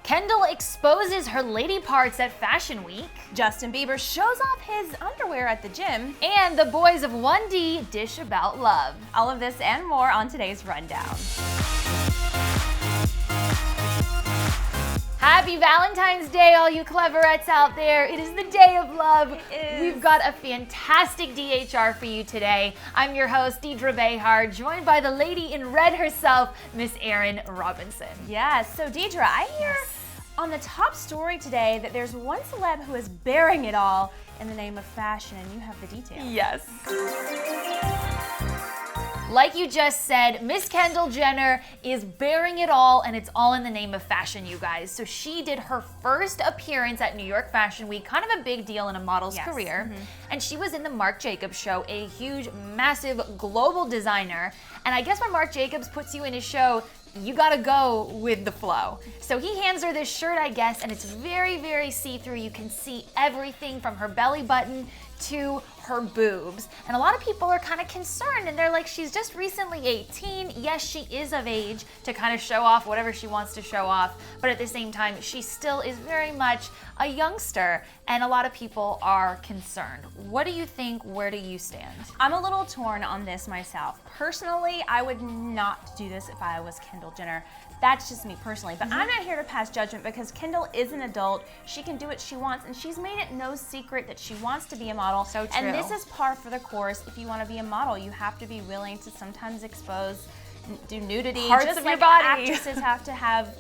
Kendall exposes her lady parts at Fashion Week. Justin Bieber shows off his underwear at the gym. And the boys of 1D dish about love. All of this and more on today's Rundown. Happy Valentine's Day, all you Cleverettes out there. It is the day of love. It is. We've got a fantastic DHR for you today. I'm your host, Deidre Behar, joined by the lady in red herself, Miss Erin Robinson. Yes, so Deidre, I hear on the top story today that there's one celeb who is bearing it all in the name of fashion, and you have the details. Yes. Like you just said, Miss Kendall Jenner is bearing it all, and it's all in the name of fashion, you guys. So she did her first appearance at New York Fashion Week, kind of a big deal in a model's career. And she was in the Marc Jacobs show, a huge, massive, global designer. And I guess when Marc Jacobs puts you in his show, you gotta go with the flow. So he hands her this shirt, I guess, and it's very, very see-through. You can see everything from her belly button to her boobs. And a lot of people are kind of concerned, and they're like, she's just recently 18. Yes, she is of age to kind of show off whatever she wants to show off, but at the same time, she still is very much a youngster, and a lot of people are concerned. What do you think? Where do you stand? I'm a little torn on this myself. Personally, I would not do this if I was Kendall Jenner. That's just me personally, but I'm not here to pass judgment because Kendall is an adult. She can do what she wants, and she's made it no secret that she wants to be a model. So true. And this is par for the course. If you want to be a model, you have to be willing to sometimes do nudity. Parts just of like your body. actresses have to have,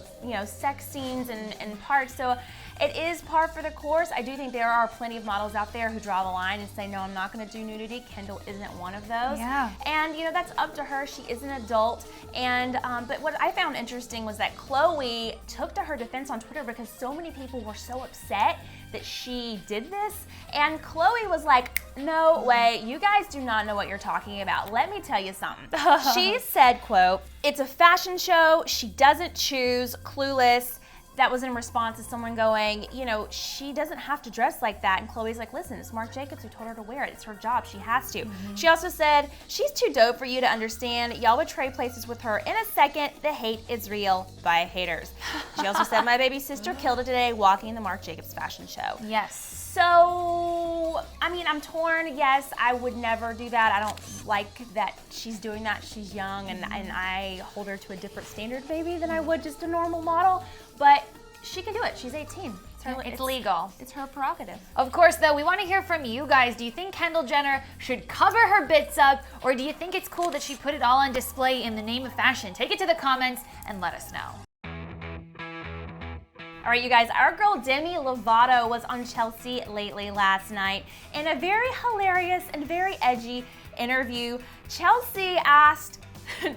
sex scenes and parts. So it is par for the course. I do think there are plenty of models out there who draw the line and say, no, I'm not going to do nudity. Kendall isn't one of those. Yeah. And, that's up to her. She is an adult. And but what I found interesting was that Chloe took to her defense on Twitter because so many people were so upset that she did this. And Chloe was like, no way, you guys do not know what you're talking about. Let me tell you something. She said, quote, "It's a fashion show. She doesn't choose. Clueless." That was in response to someone going, she doesn't have to dress like that. And Chloe's like, listen, it's Marc Jacobs who told her to wear it. It's her job. She has to. She also said, she's too dope for you to understand. Y'all would trade places with her in a second. The hate is real. By haters. She also said, my baby sister killed it today walking the Marc Jacobs fashion show. Yes. So, I'm torn. Yes, I would never do that. I don't like that she's doing that. She's young, and I hold her to a different standard maybe than I would just a normal model. But she can do it. She's 18. It's legal. It's her prerogative. Of course, though, we want to hear from you guys. Do you think Kendall Jenner should cover her bits up, or do you think it's cool that she put it all on display in the name of fashion? Take it to the comments and let us know. All right, you guys, our girl Demi Lovato was on Chelsea Lately last night in a very hilarious and very edgy interview. Chelsea asked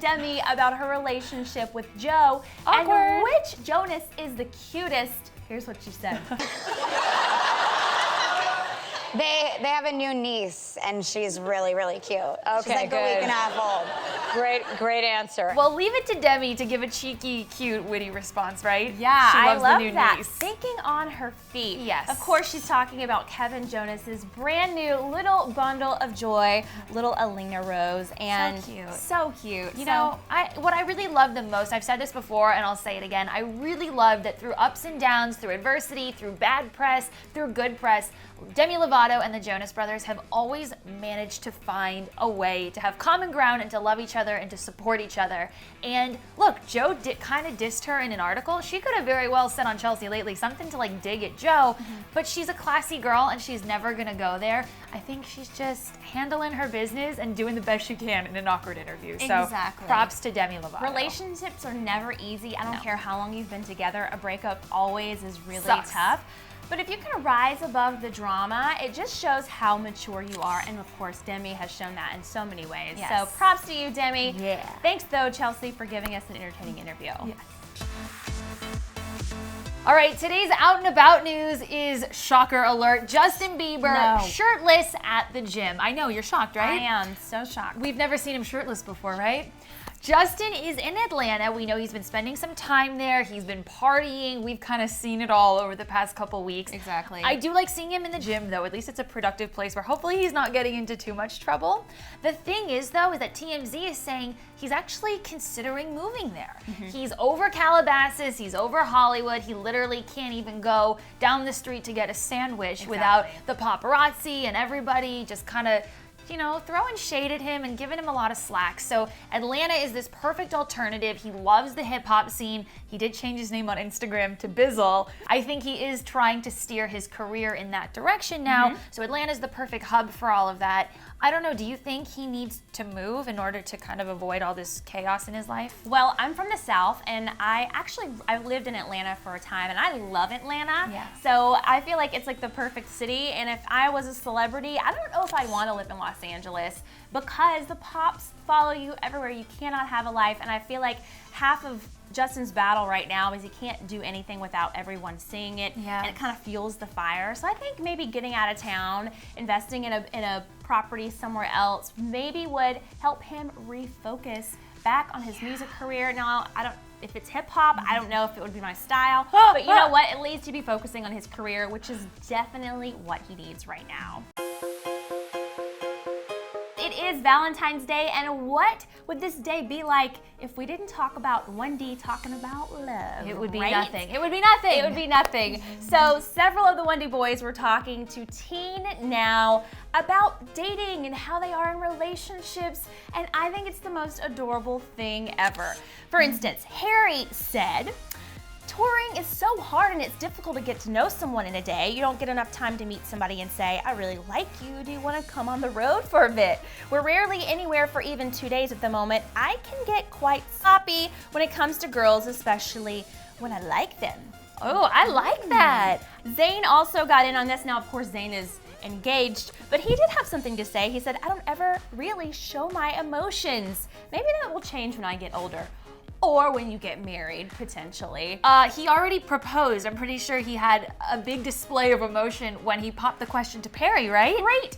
Demi about her relationship with Joe and which Jonas is the cutest. Here's what she said. They have a new niece, and she's really, really cute. Okay, she's like good. a week and a half old. Great answer. Well, leave it to Demi to give a cheeky, cute, witty response, right? Yeah, she loves I love the new that. niece. Thinking on her feet. Yes. Of course, she's talking about Kevin Jonas's brand new little bundle of joy, little Alina Rose, and So cute. So cute. What I really love the most, I've said this before and I'll say it again, I really love that through ups and downs, through adversity, through bad press, through good press, Demi Lovato and the Jonas Brothers have always managed to find a way to have common ground and to love each other and to support each other. And look, Joe kind of dissed her in an article. She could have very well said on Chelsea Lately something to dig at Joe, but she's a classy girl and she's never gonna go there. I think she's just handling her business and doing the best she can in an awkward interview. Exactly. So props to Demi Lovato. Relationships are never easy. I don't care how long you've been together. A breakup always is really Sucks. tough. But if you can rise above the drama, it just shows how mature you are. And of course, Demi has shown that in so many ways. Yes. So props to you, Demi. Yeah. Thanks, though, Chelsea, for giving us an entertaining interview. Yes. All right, today's out and about news is shocker alert. Justin Bieber shirtless at the gym. I know, you're shocked, right? I am so shocked. We've never seen him shirtless before, right? Justin is in Atlanta. We know he's been spending some time there. He's been partying. We've kind of seen it all over the past couple weeks. Exactly. I do like seeing him in the gym, though. At least it's a productive place where hopefully he's not getting into too much trouble. The thing is, though, is that TMZ is saying he's actually considering moving there. He's over Calabasas. He's over Hollywood. He literally can't even go down the street to get a sandwich without the paparazzi and everybody just kind of, you know, throwing shade at him and giving him a lot of slack. So Atlanta is this perfect alternative. He loves the hip hop scene. He did change his name on Instagram to Bizzle. I think he is trying to steer his career in that direction now. So Atlanta is the perfect hub for all of that. I don't know, do you think he needs to move in order to kind of avoid all this chaos in his life? Well, I'm from the South, and I lived in Atlanta for a time, and I love Atlanta. Yeah. So I feel like it's like the perfect city, and if I was a celebrity, I don't know if I'd want to live in Los Angeles because the pops follow you everywhere. You cannot have a life, and I feel like half of Justin's battle right now is he can't do anything without everyone seeing it, and it kind of fuels the fire. So I think maybe getting out of town, investing in a property somewhere else, maybe would help him refocus back on his music career. Now, if it's hip hop, I don't know if it would be my style, but you know what? At least he'd be focusing on his career, which is definitely what he needs right now. It is Valentine's Day, and what would this day be like if we didn't talk about 1D talking about love? It would be right? nothing. It would be nothing. It would be nothing. So several of the 1D boys were talking to Teen Now about dating and how they are in relationships, and I think it's the most adorable thing ever. For instance, Harry said, touring is so hard and it's difficult to get to know someone in a day. You don't get enough time to meet somebody and say, I really like you. Do you want to come on the road for a bit? We're rarely anywhere for even 2 days at the moment. I can get quite sloppy when it comes to girls, especially when I like them. Oh, I like that. Zayn also got in on this. Now, of course, Zayn is engaged, but he did have something to say. He said, I don't ever really show my emotions. Maybe that will change when I get older. Or when you get married, potentially. He already proposed. I'm pretty sure he had a big display of emotion when he popped the question to Perry, right? Great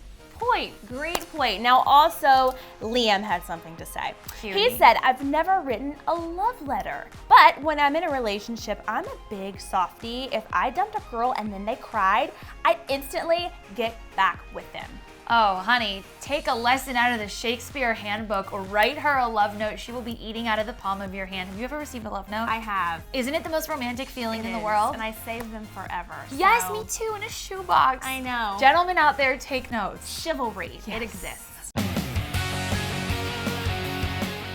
point. Now also, Liam had something to say. Cutie. He said, I've never written a love letter, but when I'm in a relationship, I'm a big softie. If I dumped a girl and then they cried, I'd instantly get back with them. Oh, honey, take a lesson out of the Shakespeare handbook or write her a love note she will be eating out of the palm of your hand. Have you ever received a love note? I have. Isn't it the most romantic feeling in the It is, world? and I save them forever. Yes, so. me too, in a shoebox. I know. Gentlemen out there, take notes. Chivalry, Yes. it exists.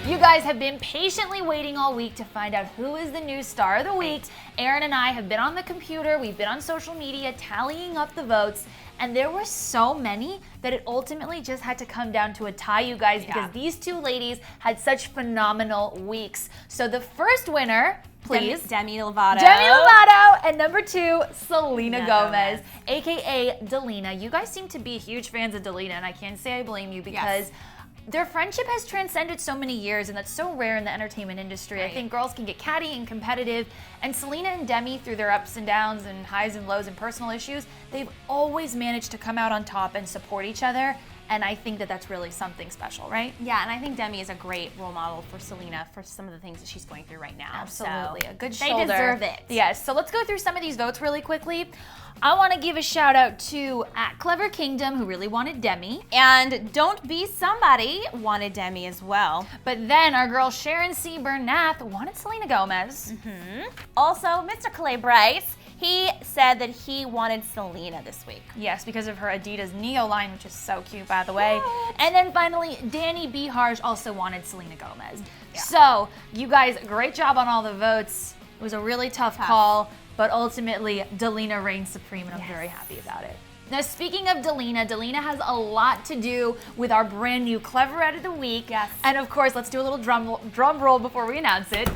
You guys have been patiently waiting all week to find out who is the new star of the week. Aaron and I have been on the computer, we've been on social media tallying up the votes, and there were so many that it ultimately just had to come down to a tie, you guys, because these two ladies had such phenomenal weeks. So the first winner, please. Demi Lovato. Demi Lovato, and number 2, Selena Gomez, Gomez. aka Delina. You guys seem to be huge fans of Delina, and I can't say I blame you because their friendship has transcended so many years, and that's so rare in the entertainment industry. I think girls can get catty and competitive, and Selena and Demi, through their ups and downs and highs and lows and personal issues, they've always managed to come out on top and support each other, and I think that that's really something special, right? Yeah, and I think Demi is a great role model for Selena for some of the things that she's going through right now. Absolutely, So a good they shoulder. deserve it. Yes, so let's go through some of these votes really quickly. I want to give a shout out to @Clevver Kingdom, who really wanted Demi. And Don't Be Somebody wanted Demi as well. But then our girl Sharon C. Bernath wanted Selena Gomez. Also, Mr. Clay Bryce, he said that he wanted Selena this week. Yes, because of her Adidas Neo line, which is so cute, by the way. And then finally, Danny B. Harsh also wanted Selena Gomez. So, you guys, great job on all the votes. It was a really tough call, but ultimately, Delina reigns supreme, and I'm very happy about it. Now, speaking of Delina, Delina has a lot to do with our brand new Cleverette of the Week. Yes. And of course, let's do a little drum roll before we announce it.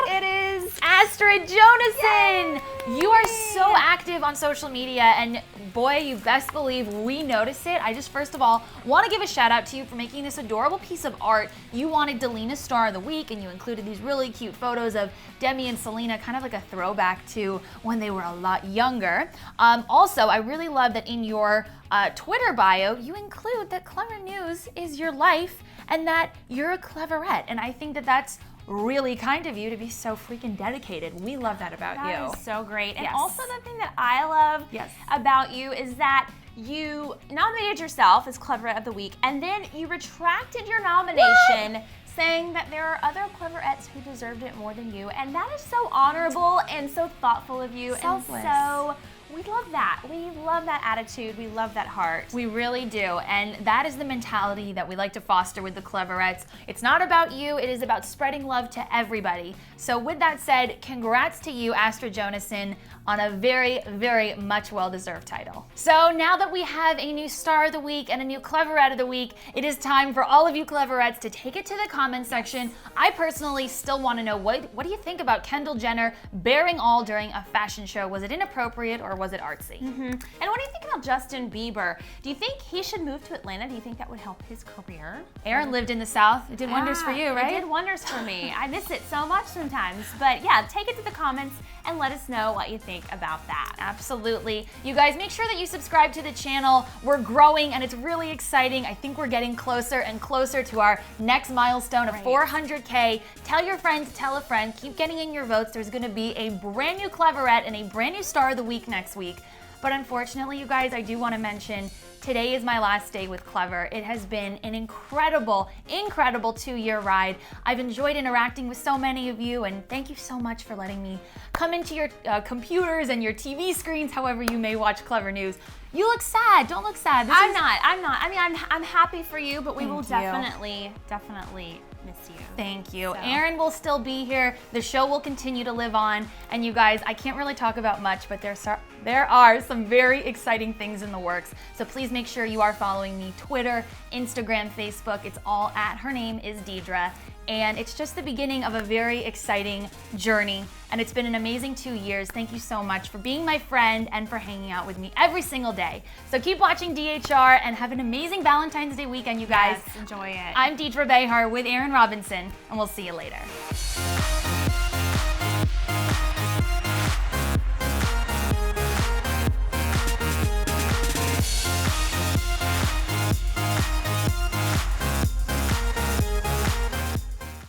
It is Astrid Jonasson! You are so active on social media, and boy, you best believe we notice it. I just, first of all, want to give a shout out to you for making this adorable piece of art. You wanted Delina's Star of the Week, and you included these really cute photos of Demi and Selena, kind of like a throwback to when they were a lot younger. Also, I really love that in your Twitter bio, you include that Clevver News is your life, and that you're a Cleverette. And I think that that's really kind of you to be so freaking dedicated. We love that about you. That is so great. And Yes. also the thing that I love about you is that you nominated yourself as Cleverette of the Week, and then you retracted your nomination, saying that there are other Cleverettes who deserved it more than you, and that is so honorable and so thoughtful of you. Selfless. And so we love that. We love that attitude. We love that heart. We really do, and that is the mentality that we like to foster with the Cleverettes. It's not about you, it is about spreading love to everybody. So with that said, congrats to you, Astra Jonasson, on a very, very much well-deserved title. So now that we have a new Star of the Week and a new Cleverette of the Week, it is time for all of you Cleverettes to take it to the comment section. I personally still want to know, what do you think about Kendall Jenner bearing all during a fashion show? Was it inappropriate or was it artsy? And what do you think about Justin Bieber? Do you think he should move to Atlanta? Do you think that would help his career? Aaron lived in the South. It did wonders for you, right? It did wonders for me. I miss it so much sometimes. But yeah, take it to the comments and let us know what you think about that. Absolutely. You guys, make sure that you subscribe to the channel. We're growing and it's really exciting. I think we're getting closer and closer to our next milestone of 400K. Tell your friends, tell a friend, keep getting in your votes. There's gonna be a brand new Cleverette and a brand new Star of the Week next week. But unfortunately, you guys, I do want to mention, today is my last day with Clevver. It has been an incredible, incredible 2-year ride. I've enjoyed interacting with so many of you, and thank you so much for letting me come into your computers and your TV screens, however you may watch Clevver News. You look sad. Don't look sad. I'm not. I mean, I'm happy for you, but we will Thank you. definitely miss you. Thank you. So. Aaron will still be here. The show will continue to live on. And you guys, I can't really talk about much, but there are some very exciting things in the works. So please make sure you are following me, Twitter, Instagram, Facebook. It's all at Her Name is Deidre. And it's just the beginning of a very exciting journey. And it's been an amazing 2 years. Thank you so much for being my friend and for hanging out with me every single day. So keep watching DHR and have an amazing Valentine's Day weekend, you guys. Yes, enjoy it. I'm Deidre Behar with Aaron Robinson, and we'll see you later.